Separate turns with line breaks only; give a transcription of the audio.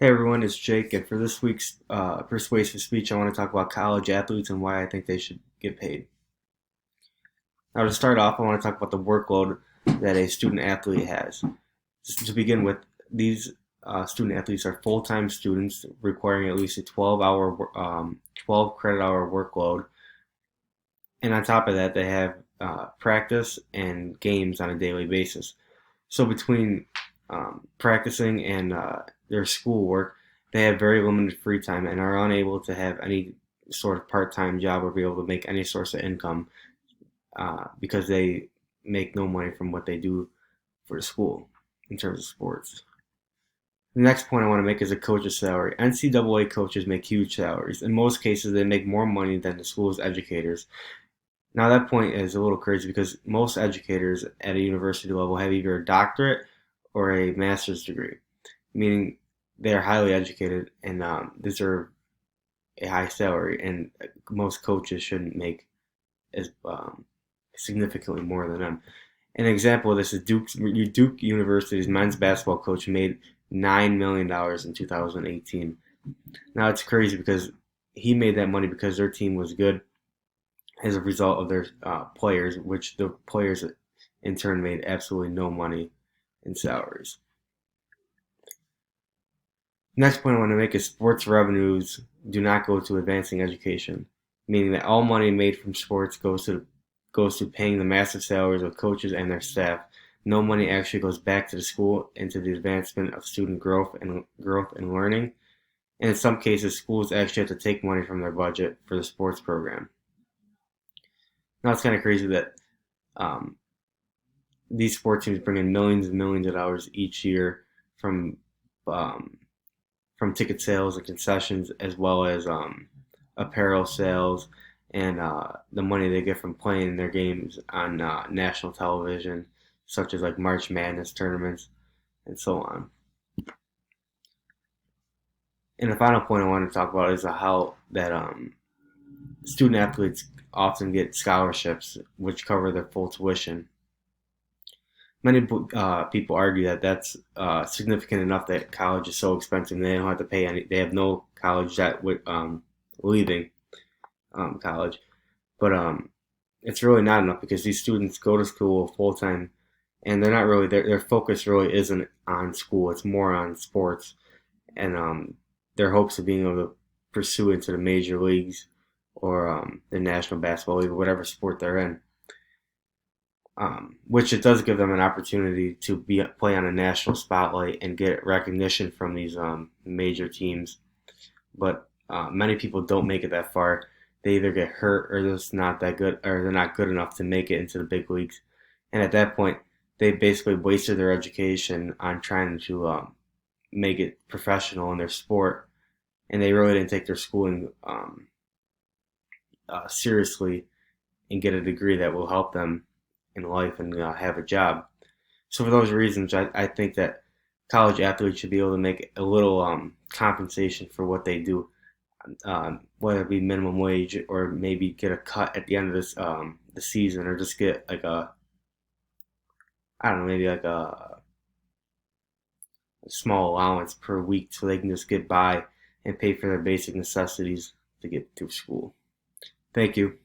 Hey everyone, it's Jake, and for this week's persuasive speech, I want to talk about college athletes and why I think they should get paid. Now, to start off, I want to talk about the workload that a student athlete has. Just to begin with, these student athletes are full-time students requiring at least a 12 credit hour workload, and on top of that, they have practice and games on a daily basis. So between practicing and their schoolwork, they have very limited free time and are unable to have any sort of part-time job or be able to make any source of income because they make no money from what they do for the school in terms of sports. The next point I want to make is a coach's salary. NCAA coaches make huge salaries. In most cases, they make more money than the school's educators. Now, that point is a little crazy because most educators at a university level have either a doctorate or a master's degree, meaning they are highly educated and deserve a high salary, and most coaches shouldn't make as significantly more than them. An example of this is Duke University's men's basketball coach made $9 million in 2018. Now it's crazy because he made that money because their team was good as a result of their players, which the players in turn made absolutely no money in salaries. Next point I want to make is sports revenues do not go to advancing education, meaning that all money made from sports goes to paying the massive salaries of coaches and their staff. No money actually goes back to the school into the advancement of student growth and learning. And in some cases, schools actually have to take money from their budget for the sports program. Now it's kind of crazy that um, these sports teams bring in millions and millions of dollars each year from um, from ticket sales and concessions, as well as apparel sales and the money they get from playing their games on national television, such as like March Madness tournaments and so on. And the final point I want to talk about is how that student athletes often get scholarships which cover their full tuition. Many people argue that that's significant enough that college is so expensive and they don't have to pay any. They have no college debt with leaving college, but it's really not enough because these students go to school full time, and they're not really their focus really isn't on school. It's more on sports and their hopes of being able to pursue into the major leagues or the National Basketball League or whatever sport they're in. Which it does give them an opportunity to play on a national spotlight and get recognition from these major teams. But many people don't make it that far. They either get hurt or they're just not that good, or they're not good enough to make it into the big leagues. And at that point, they basically wasted their education on trying to make it professional in their sport, and they really didn't take their schooling seriously and get a degree that will help them in life and have a job. So for those reasons, I think that college athletes should be able to make a little compensation for what they do, whether it be minimum wage or maybe get a cut at the end of this the season, or just get like a I don't know, maybe like a small allowance per week so they can just get by and pay for their basic necessities to get through school. Thank you.